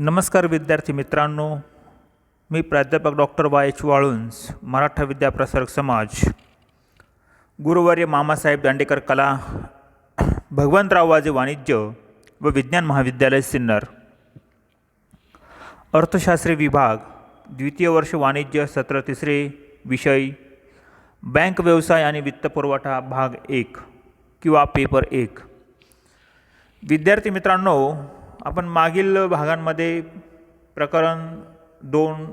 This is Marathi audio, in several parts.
नमस्कार विद्यार्थी मित्रांनो, मी प्राध्यापक डॉक्टर वाय.एच. वाळुंज, मराठा विद्याप्रसारक समाज, गुरुवर्य मामासाहेब दांडेकर कला, भगवंतराव वाजे वाणिज्य व विज्ञान महाविद्यालय सिन्नर, अर्थशास्त्री विभाग, द्वितीय वर्ष वाणिज्य, सत्र तिसरे, विषय बँक व्यवसाय आणि वित्तपुरवठा, भाग 1 किंवा पेपर 1. विद्यार्थी मित्रांनो, आपण मागील भागांमध्ये प्रकरण 2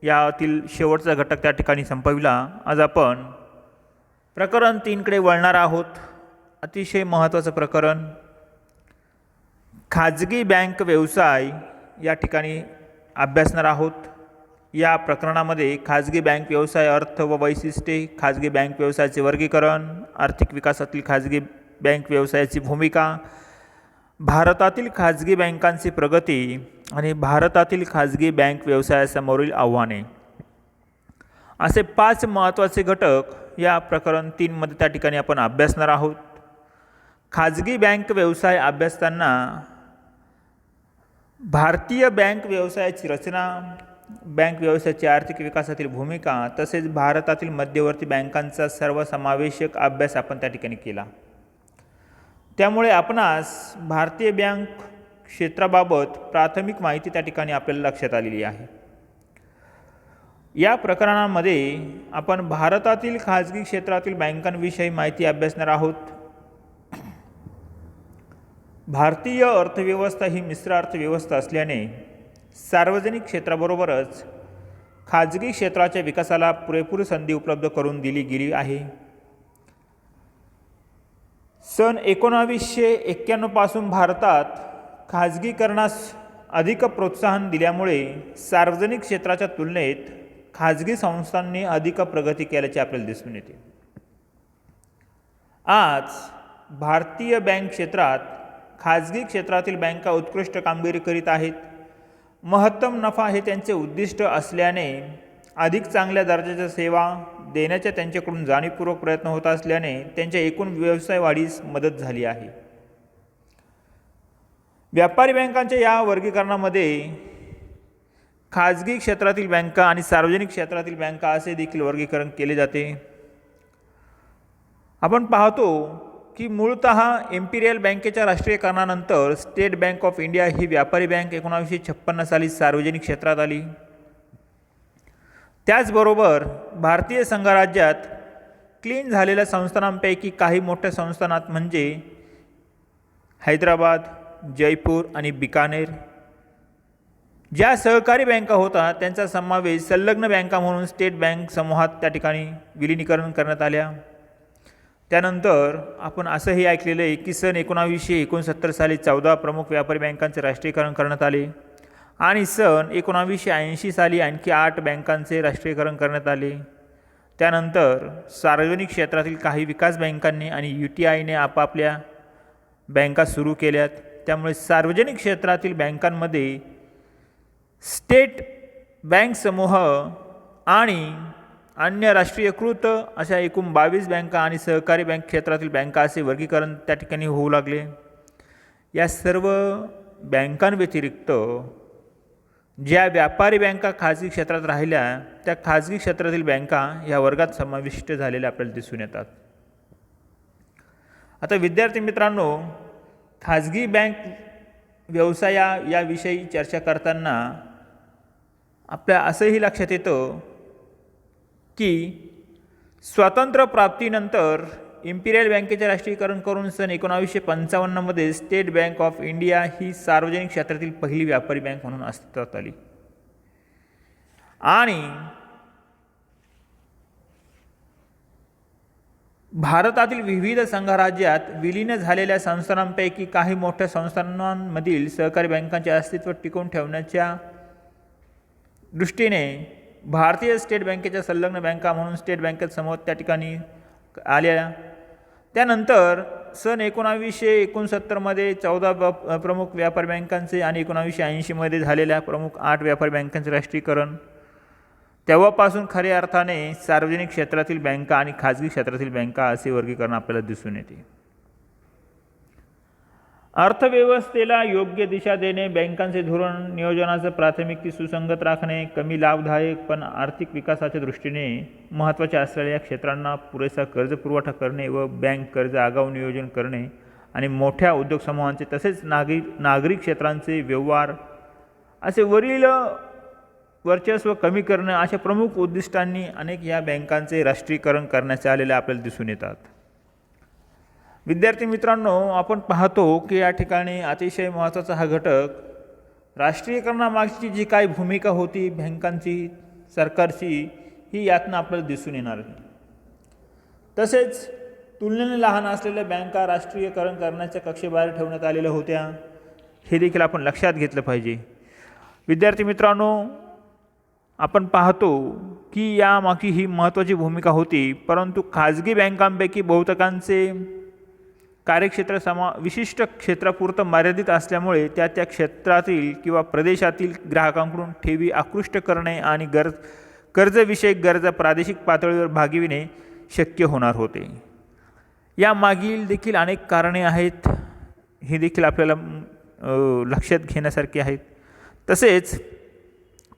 यातील शेवटचा घटक त्या ठिकाणी संपविला. आज आपण प्रकरण 3 कडे वळणार आहोत. अतिशय महत्त्वाचं प्रकरण खाजगी बँक व्यवसाय या ठिकाणी अभ्यासणार आहोत. या प्रकरणामध्ये खाजगी बँक व्यवसाय, अर्थ व वैशिष्ट्ये, खाजगी बँक व्यवसायाचे वर्गीकरण, आर्थिक विकासातील खाजगी बँक व्यवसायाची भूमिका, भारतातील खाजगी बँकांची प्रगती आणि भारतातील खाजगी बँक व्यवसायासमोरील आव्हाने असे 5 महत्त्वाचे घटक या प्रकरण 3 मध्ये त्या ठिकाणी आपण अभ्यासणार आहोत. खाजगी बँक व्यवसाय अभ्यासताना भारतीय बँक व्यवसायाची रचना, बँक व्यवसायाची आर्थिक विकासातील भूमिका तसेच भारतातील मध्यवर्ती बँकांचा सर्वसमावेशक अभ्यास आपण त्या ठिकाणी केला. त्यामुळे आपणास भारतीय बँक क्षेत्राबाबत प्राथमिक माहिती त्या ठिकाणी आपल्याला लक्षात आलेली आहे. या प्रकरणामध्ये आपण भारतातील खाजगी क्षेत्रातील बँकांविषयी माहिती अभ्यासणार आहोत. भारतीय अर्थव्यवस्था ही मिश्र अर्थव्यवस्था असल्याने सार्वजनिक क्षेत्राबरोबरच खाजगी क्षेत्राच्या विकासाला पुरेपूर संधी उपलब्ध करून दिली गेली आहे. सन 1991 पासून भारतात खाजगीकरणास अधिक प्रोत्साहन दिल्यामुळे सार्वजनिक क्षेत्राच्या तुलनेत खाजगी संस्थांनी अधिक प्रगती केल्याचे आपल्याला दिसून येते. आज भारतीय बँक क्षेत्रात खाजगी क्षेत्रातील बँका उत्कृष्ट कामगिरी करीत आहेत. महत्तम नफा हे त्यांचे उद्दिष्ट असल्याने अधिक चांगल्या दर्जाच्या सेवा देण्याच्या त्यांच्याकडून जाणीवपूर्वक प्रयत्न होत असल्याने त्यांच्या एकूण व्यवसाय वाढीस मदत झाली आहे. व्यापारी बँकांच्या या वर्गीकरणामध्ये खाजगी क्षेत्रातील बँका आणि सार्वजनिक क्षेत्रातील बँका असे देखील वर्गीकरण केले जाते. आपण पाहतो की मूळतः इम्पिरियल बँकेच्या राष्ट्रीयकरणानंतर स्टेट बँक ऑफ इंडिया ही व्यापारी बँक 1956 साली सार्वजनिक क्षेत्रात आली. त्याचबरोबर भारतीय संघराज्यात क्लीन झालेल्या संस्थानांपैकी काही मोठ्या संस्थानात म्हणजे हैदराबाद, जयपूर आणि बिकानेर ज्या सहकारी बँका होता त्यांचा समावेश संलग्न बँका म्हणून स्टेट बँक समूहात त्या ठिकाणी विलीनीकरण करण्यात आल्या. त्यानंतर आपण असंही ऐकलेलं आहे की सन 1969 साली 14 प्रमुख व्यापारी बँकांचे राष्ट्रीयकरण करण्यात आले आणि सन 1980 साली आणखी 8 बँकांचे राष्ट्रीयकरण करण्यात आले. त्यानंतर सार्वजनिक क्षेत्रातील काही विकास बँकांनी आणि UTIने आपापल्या बँका सुरू केल्यात. त्यामुळे सार्वजनिक क्षेत्रातील बँकांमध्ये स्टेट बँक समूह आणि अन्य राष्ट्रीयकृत अशा एकूण 22 बँका आणि सहकारी बँक क्षेत्रातील बँका असे वर्गीकरण त्या ठिकाणी होऊ लागले. या सर्व बँकांव्यतिरिक्त ज्या व्यापारी बँका खाजगी क्षेत्रात राहिल्या त्या खाजगी क्षेत्रातील बँका या वर्गात समाविष्ट झालेल्या आपल्याला दिसून येतात. आता विद्यार्थी मित्रांनो, खाजगी बँक याविषयी चर्चा करताना आपल्या असंही लक्षात येतं की स्वातंत्र्य प्राप्तीनंतर इम्पिरियल बँकेचे राष्ट्रीयकरण करून सन 1955 मध्ये स्टेट बँक ऑफ इंडिया ही सार्वजनिक क्षेत्रातील पहिली व्यापारी बँक म्हणून अस्तित्वात आली आणि भारतातील विविध संघराज्यात विलीन झालेल्या संस्थानांपैकी काही मोठ्या संस्थानांमधील सहकारी बँकांचे अस्तित्व टिकवून ठेवण्याच्या दृष्टीने भारतीय स्टेट बँकेच्या संलग्न बँका म्हणून स्टेट बँकेत समूह त्या ठिकाणी आल्या. त्यानंतर सन 1969 मध्ये 14 प्रमुख व्यापारी बँकांचे आणि 1980 मध्ये झालेल्या प्रमुख 8 व्यापारी बँकांचे राष्ट्रीयकरण. तेव्हापासून खऱ्या अर्थाने सार्वजनिक क्षेत्रातील बँका आणि खाजगी क्षेत्रातील बँका असे वर्गीकरण आपल्याला दिसून येते. अर्थव्यवस्थेला योग्य दिशा देणे, बँकांचे धोरण नियोजनाचं प्राथमिकते सुसंगत राखणे, कमी लाभदायक पण आर्थिक विकासाच्या दृष्टीने महत्त्वाचे असलेल्या क्षेत्रांना पुरेसा कर्जपुरवठा करणे व बँक कर्ज आगाऊ नियोजन करणे आणि मोठ्या उद्योग समूहांचे तसेच नागरी क्षेत्रांचे व्यवहार असे वरील वर्चस्व कमी करणं अशा प्रमुख उद्दिष्टांनी अनेक या बँकांचे राष्ट्रीयकरण करण्याचे आलेले आपल्याला दिसून येतात. विद्यार्थी मित्रांनो, आपण पाहतो की या ठिकाणी अतिशय महत्त्वाचा हा घटक राष्ट्रीयकरणामागची जी काही भूमिका होती बँकांची, सरकारची, ही यातनं आपल्याला दिसून येणार आहे. तसेच तुलनेने लहान असलेल्या बँका राष्ट्रीयकरण करण्याच्या कक्षेबाहेर ठेवण्यात आलेल्या होत्या, हे देखील आपण लक्षात घेतलं पाहिजे. विद्यार्थी मित्रांनो, आपण पाहतो की यामागची ही महत्त्वाची भूमिका होती, परंतु खाजगी बँकांपैकी बहुतेकांचे कार्यक्षेत्र विशिष्ट क्षेत्रापुरतं मर्यादित असल्यामुळे त्या क्षेत्रातील किंवा प्रदेशातील ग्राहकांकडून ठेवी आकृष्ट करणे आणि कर्जविषयक गरजा प्रादेशिक पातळीवर भागविणे शक्य होणार होते. यामागील देखील अनेक कारणे आहेत, हे देखील आपल्याला लक्षात घेण्यासारखे आहेत. तसेच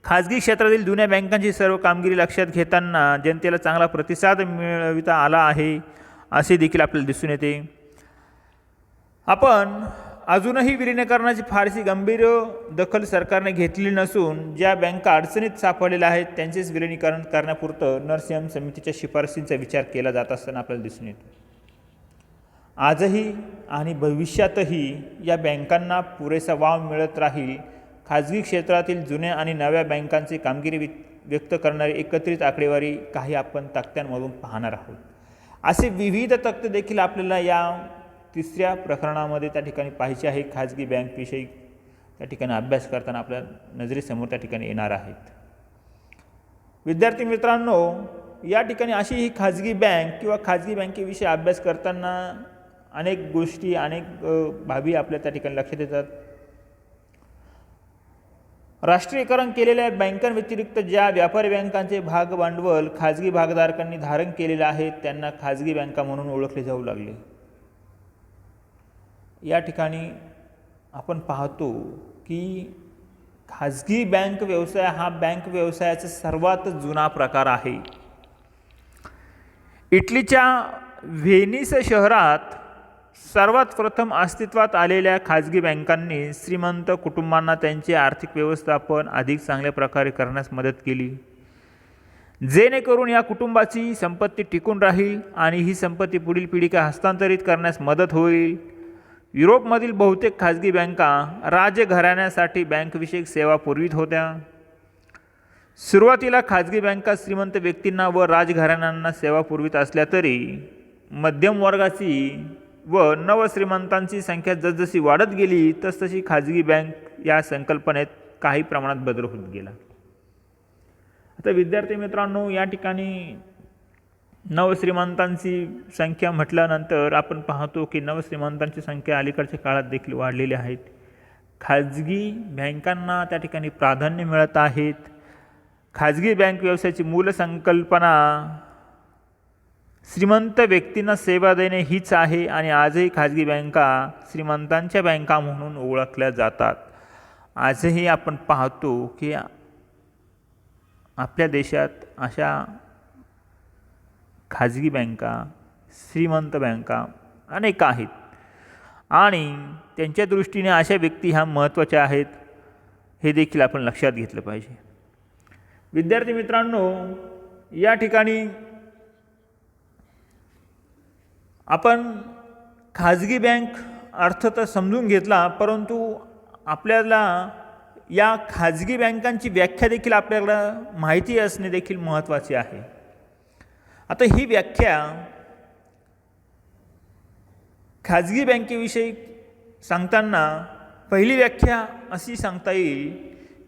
खाजगी क्षेत्रातील जुन्या बँकांची सर्व कामगिरी लक्षात घेताना जनतेला चांगला प्रतिसाद मिळविता आला आहे, असे देखील आपल्याला दिसून येते. आपण अजूनही विलीनीकरणाची फारशी गंभीर दखल सरकारने घेतली नसून ज्या बँका अडचणीत सापडलेल्या आहेत त्यांचेच विलीनीकरण करण्यापुरतं नरसिंहम समितीच्या शिफारशींचा विचार केला जात असताना आपल्याला दिसून येतो. आजही आणि भविष्यातही या बँकांना पुरेसा वाव मिळत राहील. खाजगी क्षेत्रातील जुन्या आणि नव्या बँकांची कामगिरी व्यक्त करणारी एकत्रित आकडेवारी काही आपण तक्त्यांमधून पाहणार आहोत. असे विविध तक्ते देखील आपल्याला या तिसऱ्या प्रकरणामध्ये त्या ठिकाणी पाहायचे आहे. खाजगी बँकविषयी त्या ठिकाणी अभ्यास करताना आपल्या नजरेसमोर त्या ठिकाणी येणार आहेत. विद्यार्थी मित्रांनो, या ठिकाणी अशी ही खाजगी बँक किंवा खाजगी बँकेविषयी अभ्यास करताना अनेक गोष्टी, अनेक बाबी आपल्या त्या ठिकाणी लक्षात येतात. राष्ट्रीयकरण केलेल्या बँकांव्यतिरिक्त ज्या व्यापारी बँकांचे भागभांडवल खाजगी भागधारकांनी धारण केलेले आहेत त्यांना खाजगी बँका म्हणून ओळखले जाऊ लागले. या ठिकाणी आपण पाहतो की खाजगी बँक व्यवसाय हा बँक व्यवसायाचा सर्वात जुना प्रकार आहे. इटलीच्या व्हेनिस शहरात सर्वात प्रथम अस्तित्वात आलेल्या खाजगी बँकांनी श्रीमंत कुटुंबांना त्यांचे आर्थिक व्यवस्थापन अधिक चांगल्या प्रकारे करण्यास मदत केली, जेणेकरून या कुटुंबाची संपत्ती टिकून राहील आणि ही संपत्ती पुढील पिढीला हस्तांतरित करण्यास मदत होईल. युरोपमधील बहुतेक खाजगी बँका राजघराण्यासाठी बँकविषयक सेवा पुरवित होत्या. सुरुवातीला खाजगी बँका श्रीमंत व्यक्तींना व राजघराण्यांना सेवा पुरवित असल्या तरी मध्यम वर्गाची व नवश्रीमंतांची संख्या जसजशी वाढत गेली तसतशी खाजगी बँक या संकल्पनेत काही प्रमाणात बदल होत गेला. आता विद्यार्थी मित्रांनो, या ठिकाणी नवश्रीमंतांची संख्या म्हटल्यानंतर आपण पाहतो की नवश्रीमंतांची संख्या अलीकडच्या काळात देखील वाढलेली आहेत. खाजगी बँकांना त्या ठिकाणी प्राधान्य मिळत आहेत. खाजगी बँक व्यवसायाची मूल संकल्पना श्रीमंत व्यक्तींना सेवा देणे हीच आहे आणि आजही खाजगी बँका श्रीमंतांच्या बँका म्हणून ओळखल्या जातात. आजही आपण पाहतो की आपल्या देशात अशा खाजगी बँका, श्रीमंत बँका अनेक आहेत आणि त्यांच्या दृष्टीने अशा व्यक्ती ह्या महत्त्वाच्या आहेत, हे देखील आपण लक्षात घेतलं पाहिजे. विद्यार्थी मित्रांनो, या ठिकाणी आपण खाजगी बँक अर्थ तर समजून घेतला, परंतु आपल्याला या खाजगी बँकांची व्याख्या देखील आपल्याला माहिती असणे देखील महत्त्वाचे आहे. आता ही व्याख्या खाजगी बँकेविषयी सांगताना पहिली व्याख्या अशी सांगता येईल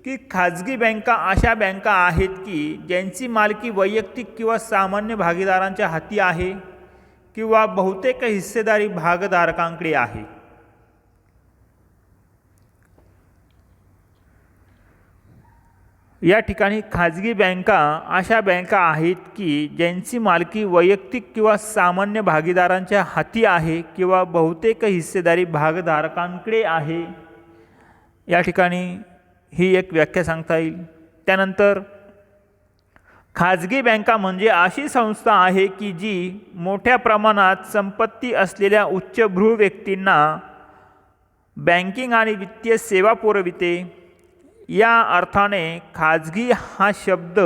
की खाजगी बँका अशा बँका आहेत की ज्यांची मालकी वैयक्तिक किंवा सामान्य भागीदारांच्या हाती आहे किंवा बहुतेक हिस्सेदारी भागधारकांकडे आहे. या ठिकाणी खाजगी बँका अशा बँका आहेत की ज्यांची मालकी वैयक्तिक किंवा सामान्य भागीदारांच्या हाती आहे किंवा बहुतेक हिस्सेदारी भागधारकांकडे आहे. या ठिकाणी ही एक व्याख्या सांगता येईल. त्यानंतर खाजगी बँका म्हणजे अशी संस्था आहे की जी मोठ्या प्रमाणात संपत्ती असलेल्या उच्चभ्रू व्यक्तींना बँकिंग आणि वित्तीय सेवा पुरविते. या अर्थाने खाजगी हा शब्द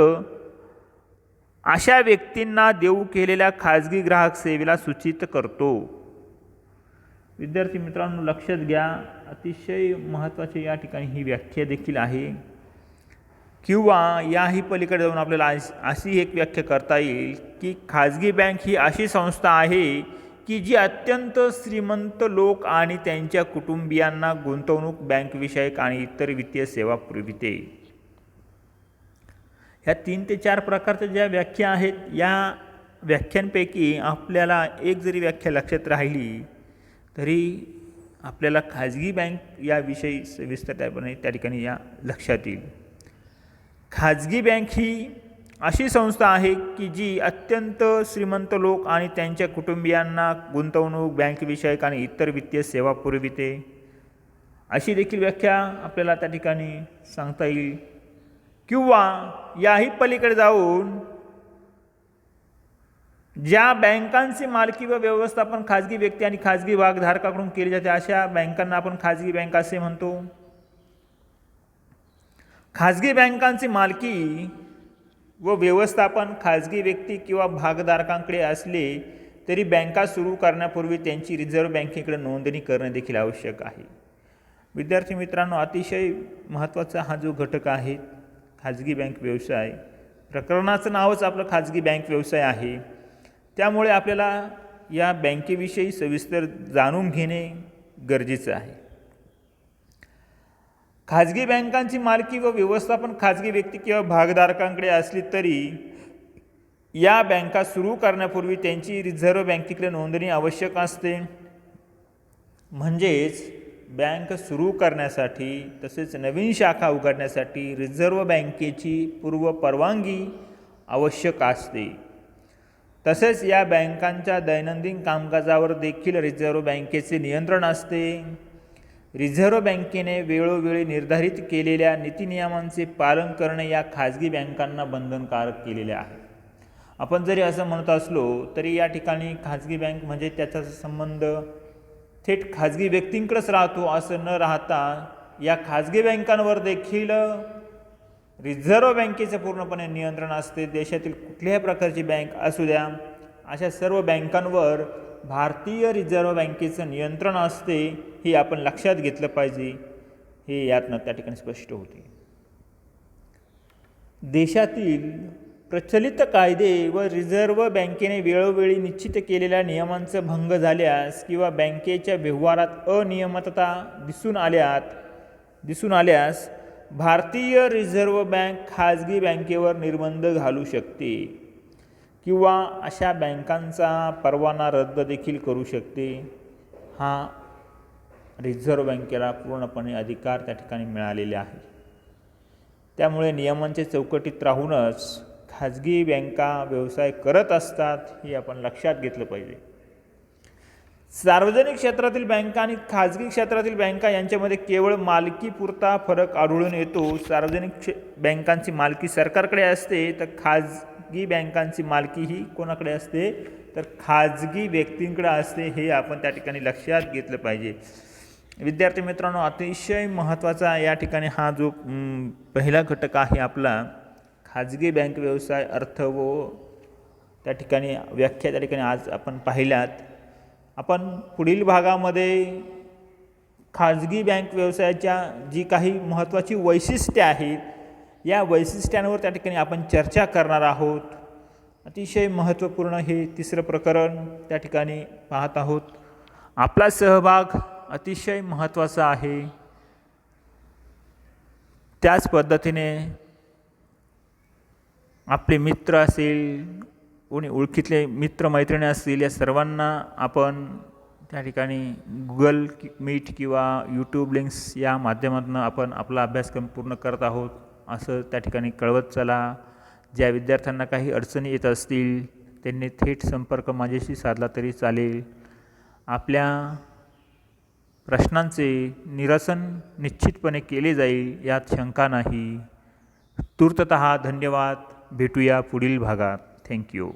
अशा व्यक्तींना देऊ केलेल्या खाजगी ग्राहक सेवेला सूचित करतो. विद्यार्थी मित्रांनो, लक्षात घ्या, अतिशय महत्त्वाची या ठिकाणी ही व्याख्या देखील आहे. किंवा याही पलीकडे जाऊन आपल्याला अशी एक व्याख्या करता येईल की खाजगी बँक ही अशी संस्था आहे की जी अत्यंत श्रीमंत लोक आणि त्यांच्या कुटुंबियांना गुंतवणूक, बँकविषयक आणि इतर वित्तीय सेवा पुरविते. ह्या 3 ते 4 प्रकारच्या ज्या व्याख्या आहेत, या व्याख्यांपैकी आपल्याला एक जरी व्याख्या लक्षात राहिली तरी आपल्याला खाजगी बँक याविषयी सविस्तरपणे त्या ठिकाणी या लक्षात येईल. खाजगी बँक ही अशी संस्था आहे की जी अत्यंत श्रीमंत लोक आणि त्यांच्या कुटुंबियांना गुंतवणूक, बँकविषयक आणि इतर वित्तीय सेवा पुरविते. अशी देखील व्याख्या आपल्याला त्या ठिकाणी सांगता येईल. किंवा याही पलीकडे जाऊन ज्या बँकांची मालकी व व्यवस्थापन खाजगी व्यक्ती आणि खाजगी भागधारकाकडून केली जाते अशा बँकांना आपण खाजगी बँक असे म्हणतो. खाजगी बँकांची मालकी व व्यवस्थापन खाजगी व्यक्ती किंवा भागधारकांकडे असले तरी बँका सुरू करण्यापूर्वी त्यांची रिझर्व्ह बँकेकडे नोंदणी करणे देखील आवश्यक आहे. विद्यार्थी मित्रांनो, अतिशय महत्त्वाचा हा जो घटक आहे खाजगी बँक व्यवसाय, प्रकरणाचं नावच आपलं खाजगी बँक व्यवसाय आहे. त्यामुळे आपल्याला या बँकेविषयी सविस्तर जाणून घेणे गरजेचं आहे. खाजगी बँकांची मालकी व व्यवस्थापन खाजगी व्यक्ती किंवा भागधारकांकडे असली तरी या बँका सुरू करण्यापूर्वी त्यांची रिझर्व्ह बँकेकडे नोंदणी आवश्यक असते. म्हणजेच बँक सुरू करण्यासाठी तसेच नवीन शाखा उघडण्यासाठी रिझर्व्ह बँकेची पूर्व परवानगी आवश्यक असते. तसेच या बँकांच्या दैनंदिन कामकाजावर देखील रिझर्व्ह बँकेचे नियंत्रण असते. रिझर्व्ह बँकेने वेळोवेळी निर्धारित केलेल्या नीतिनियमांचे पालन करणे या खाजगी बँकांना बंधनकारक केलेले आहे. आपण जरी असं म्हणत असलो तरी या ठिकाणी खाजगी बँक म्हणजे त्याचा संबंध थेट खाजगी व्यक्तींकडेच राहतो असं न राहता या खाजगी बँकांवर देखील रिझर्व्ह बँकेचं पूर्णपणे नियंत्रण असते. देशातील कुठल्याही प्रकारची बँक असू द्या, अशा सर्व बँकांवर भारतीय रिझर्व्ह बँकेचं नियंत्रण असते. हे आपण लक्षात घेतलं पाहिजे. हे यातनं त्या ठिकाणी स्पष्ट होते. देशातील प्रचलित कायदे व रिझर्व्ह बँकेने वेळोवेळी निश्चित केलेल्या नियमांचा भंग झाल्यास किंवा बँकेच्या व्यवहारात अनियमितता दिसून आल्यास भारतीय रिझर्व्ह बँक खाजगी बँकेवर निर्बंध घालू शकते किंवा अशा बँकांचा परवाना रद्द देखील करू शकते. हा रिझर्व्ह बँकेला पूर्णपणे अधिकार त्या ठिकाणी मिळालेले आहे. त्यामुळे नियमांच्या चौकटीत राहूनच खाजगी बँका व्यवसाय करत असतात हे आपण लक्षात घेतलं पाहिजे. सार्वजनिक क्षेत्रातील बँका आणि खाजगी क्षेत्रातील बँका यांच्यामध्ये केवळ मालकीपुरता फरक आढळून येतो. सार्वजनिक बँकांची मालकी सरकारकडे असते तर खाजगी बँकांची मालकी ही कोणाकडे असते तर खाजगी व्यक्तींकडे असते. हे आपण त्या ठिकाणी लक्षात घेतलं पाहिजे. विद्यार्थी मित्रांनो, अतिशय महत्त्वाचा या ठिकाणी हा जो पहिला घटक आहे आपला खाजगी बँक व्यवसाय अर्थ व त्या ठिकाणी व्याख्या त्या ठिकाणी आज आपण पाहिल्यात. आपण पुढील भागामध्ये खाजगी बँक व्यवसायाच्या जी काही महत्त्वाची वैशिष्ट्ये आहेत या वैशिष्ट्यांवर त्या ठिकाणी आपण चर्चा करणार आहोत. अतिशय महत्त्वपूर्ण हे तिसरं प्रकरण त्या ठिकाणी पाहत आहोत. आपला सहभाग अतिशय महत्त्वाचा आहे. त्याच पद्धतीने आपले मित्र असेल, कोणी ओळखीतले मित्रमैत्रिणी असतील, या सर्वांना आपण त्या ठिकाणी गुगल मीट किंवा यूट्यूब लिंक्स या माध्यमातून आपण आपला अभ्यासक्रम पूर्ण करत आहोत. असं त्या ठिकाणी कळवत चला. ज्या विद्यार्थ्यांना काही अडचणी येत असतील त्यांनी थेट संपर्क माझ्याशी साधला तरी चालेल. आपल्या प्रश्नांचे निरसन निश्चितपणे केले जाईल यात शंका नाही. तूर्ततः धन्यवाद. भेटूया पुढील भागात. थँक्यू.